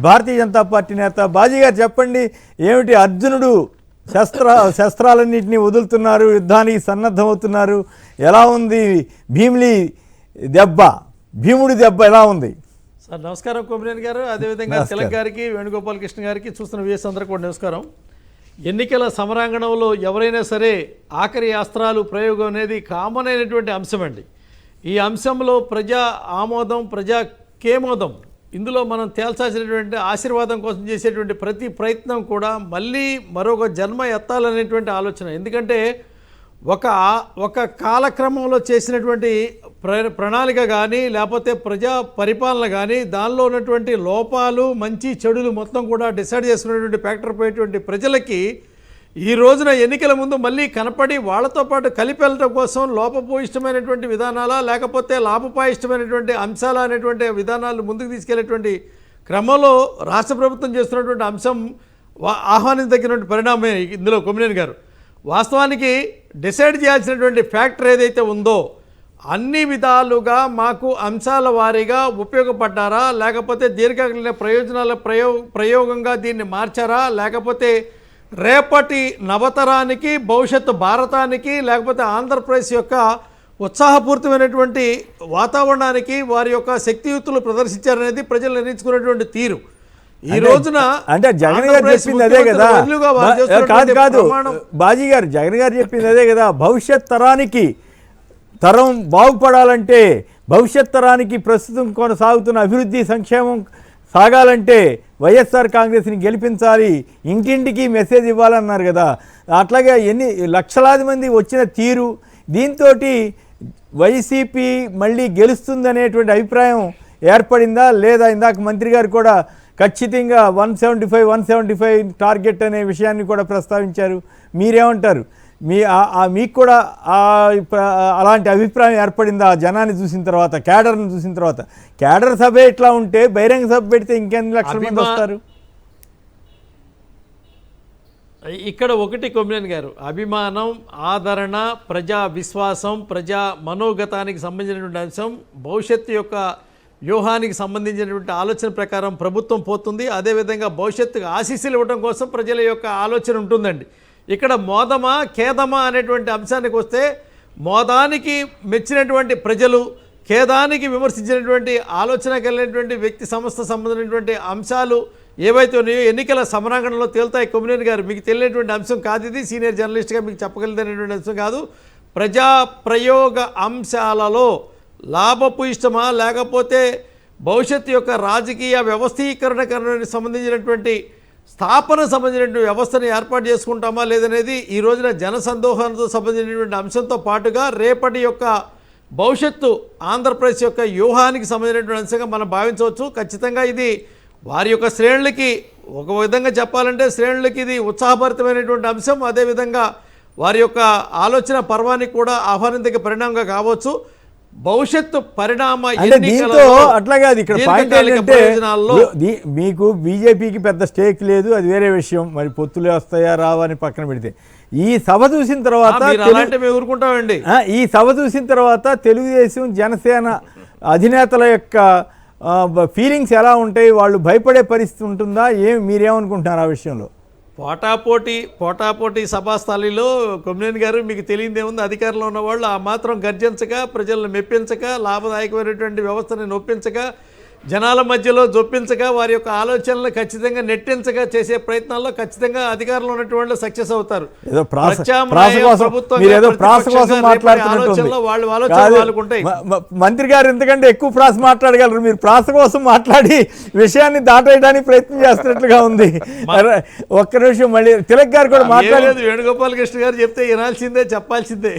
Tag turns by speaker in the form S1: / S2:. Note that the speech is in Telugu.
S1: భారతీయ జనతా పార్టీ నేత బాజీ గారు చెప్పండి, ఏమిటి అర్జునుడు శస్త్రాలన్నింటినీ వదులుతున్నారు, యుద్ధానికి సన్నద్ధమవుతున్నారు, ఎలా ఉంది భీముడి దెబ్బ ఎలా ఉంది?
S2: సార్ నమస్కారం కొమ్మినేని గారు, అదేవిధంగా తిలక్ గారికి, వేణుగోపాల్ కృష్ణ గారికి, చూస్తున్న వ్యూయర్స్ అందరికీ కూడా నమస్కారం. ఎన్నికల సమరాంగణంలో ఎవరైనా సరే ఆఖరి అస్త్రాలు ప్రయోగం అనేది కామన్ అయినటువంటి అంశం అండి. ఈ అంశంలో ప్రజా ఆమోదం, ప్రజా కేమోదం, ఇందులో మనం తేల్చాల్సినటువంటి ఆశీర్వాదం కోసం చేసేటువంటి ప్రతి ప్రయత్నం కూడా మళ్ళీ మరొక జన్మ ఎత్తాలనేటువంటి ఆలోచన. ఎందుకంటే ఒక కాలక్రమంలో చేసినటువంటి ప్రణాళిక కానీ, లేకపోతే ప్రజా పరిపాలన కానీ, దానిలో ఉన్నటువంటి లోపాలు, మంచి చెడులు మొత్తం కూడా డిసైడ్ చేసుకున్నటువంటి ఫ్యాక్టర్ పోయేటువంటి ప్రజలకి ఈ రోజున ఎన్నికల ముందు మళ్ళీ కనపడి వాళ్ళతో పాటు కలిపి వెళ్ళటం కోసం లోపభూయిష్టమైనటువంటి విధానాలా, లేకపోతే లాభపాయిష్టమైనటువంటి అంశాల అనేటువంటి విధానాలు ముందుకు తీసుకెళ్లేటువంటి క్రమంలో రాష్ట్ర ప్రభుత్వం చేస్తున్నటువంటి అంశం ఆహ్వానించదగినటువంటి పరిణామమే ఇందులో కొమ్మినేని గారు. వాస్తవానికి డిసైడ్ చేయాల్సినటువంటి ఫ్యాక్టర్ ఏదైతే ఉందో అన్ని విధాలుగా మాకు అంశాల వారీగా ఉపయోగపడ్డారా, లేకపోతే దీర్ఘకాలిక ప్రయోజనాల ప్రయోగంగా దీన్ని మార్చారా, లేకపోతే రేపటి నవతరానికి, భవిష్యత్తు భారతానికి, లేకపోతే ఆంధ్రప్రదేశ్ యొక్క ఉత్సాహపూరితమైనటువంటి వాతావరణానికి వారి యొక్క శక్తియుక్తులు ప్రదర్శించారనేది ప్రజలు నిర్ణయించుకున్నటువంటి తీరు. ఈ రోజున
S1: అంటే జగన్ గారు చెప్పింది అదే కదా, కాదు బాజీ గారు, జగన్ గారు చెప్పింది అదే కదా, భవిష్యత్ తరం బాగుపడాలంటే, భవిష్యత్ తరానికి ప్రస్తుతం కొనసాగుతున్న అభివృద్ధి సంక్షేమం సాగాలంటే వైఎస్ఆర్ కాంగ్రెస్ని గెలిపించాలి, ఇంటింటికి మెసేజ్ ఇవ్వాలన్నారు కదా. అట్లాగే లక్షలాది మంది వచ్చిన తీరు, దీంతో వైసీపీ మళ్ళీ గెలుస్తుందనేటువంటి అభిప్రాయం ఏర్పడిందా లేదా? ఇందాక మంత్రి గారు కూడా ఖచ్చితంగా 175 టార్గెట్ అనే విషయాన్ని కూడా ప్రస్తావించారు. మీరేమంటారు? మీకు కూడా అలాంటి అభిప్రాయం ఏర్పడిందా జనాన్ని చూసిన తర్వాత, క్యాడర్ని చూసిన తర్వాత? క్యాడర్ సభే ఇట్లా ఉంటే బహిరంగ సభ పెడితే ఇంకెన్ని లక్షల మంది వస్తారు?
S2: ఇక్కడ ఒకటి కొమ్మినేని గారు, అభిమానం, ఆదరణ, ప్రజా విశ్వాసం, ప్రజా మనోగతానికి సంబంధించినటువంటి అంశం, భవిష్యత్తు యొక్క వ్యూహానికి సంబంధించినటువంటి ఆలోచన ప్రకారం ప్రభుత్వం పోతుంది. అదేవిధంగా భవిష్యత్తుకు ఆశీస్సులు ఇవ్వడం కోసం ప్రజల యొక్క ఆలోచన ఉంటుందండి. ఇక్కడ మోదమా ఖేదమా అనేటువంటి అంశానికి వస్తే, మోదానికి మెచ్చినటువంటి ప్రజలు, ఖేదానికి విమర్శించినటువంటి ఆలోచన కలిగినటువంటి వ్యక్తి, సంస్థ సంబంధించినటువంటి అంశాలు ఏవైతే ఉన్నాయో ఎన్నికల సమరాంగణంలో తేలుతాయి. కొమ్మినేని గారు, మీకు తెలియనటువంటి అంశం కాదు ఇది, సీనియర్ జర్నలిస్ట్గా మీకు చెప్పగలిగినటువంటి అంశం కాదు. ప్రజా ప్రయోగ అంశాలలో లాభపు ఇష్టమా, లేకపోతే భవిష్యత్తు యొక్క రాజకీయ వ్యవస్థీకరణకు సంబంధించినటువంటి స్థాపన సంబంధించినటువంటి వ్యవస్థను ఏర్పాటు చేసుకుంటామా లేదనేది ఈ రోజున జనసందోహంతో సంబంధించినటువంటి అంశంతో పాటుగా రేపటి యొక్క భవిష్యత్తు ఆంధ్రప్రదేశ్ యొక్క వ్యూహానికి సంబంధించినటువంటి అంశంగా మనం భావించవచ్చు. ఖచ్చితంగా ఇది వారి యొక్క శ్రేణులకి, ఒక విధంగా చెప్పాలంటే శ్రేణులకి ఇది ఉత్సాహభరితమైనటువంటి అంశం. అదేవిధంగా వారి యొక్క ఆలోచన పర్వానికి కూడా ఆహ్వానించే పరిణామంగా కావచ్చు. భవిష్యత్తు పరిణామ
S1: దీంతో అట్లాగే అది ఇక్కడ పాయింట్ ఏంటంటే, మీకు బీజేపీకి పెద్ద స్టేక్ లేదు, అది వేరే విషయం. మరి పొత్తులు వస్తాయా రావా అని పక్కన పెడితే, ఈ సభ చూసిన తర్వాత
S2: ఊరుకుంటామండి.
S1: ఈ సభ చూసిన తర్వాత తెలుగుదేశం, జనసేన అధినేతల యొక్క ఫీలింగ్స్ ఎలా ఉంటాయి? వాళ్ళు భయపడే పరిస్థితి ఉంటుందా? మీరేమనుకుంటున్నారు ఆ విషయంలో?
S2: పోటాపోటీ సభాస్థలిలో కొమ్మినేని గారు, మీకు తెలియదేముంది, అధికారంలో ఉన్నవాళ్ళు ఆ మాత్రం గర్జించక, ప్రజలను మెప్పించక, లాభదాయకమైనటువంటి వ్యవస్థని నొప్పించక, జనాల మధ్యలో జొప్పించక, వారి యొక్క ఆలోచనలు ఖచ్చితంగా నెట్టించగా చేసే ప్రయత్నాల్లో ఖచ్చితంగా అధికారంలో ఉన్నటువంటి సక్సెస్ అవుతారు.
S1: మంత్రి గారు ఎందుకంటే ఎక్కువ ప్రాస మాట్లాడగలరు, మీరు ప్రాస కోసం మాట్లాడి విషయాన్ని దాటేయడానికి ప్రయత్నం చేస్తున్నట్లుగా ఉంది. ఒక్క నిమిషం, మళ్ళీ తిలక్ గారు కూడా మాట్లాడలేదు.
S2: వేణుగోపాల్ కృష్ణ గారు చెప్తే వినాల్సిందే, చెప్పాల్సిందే.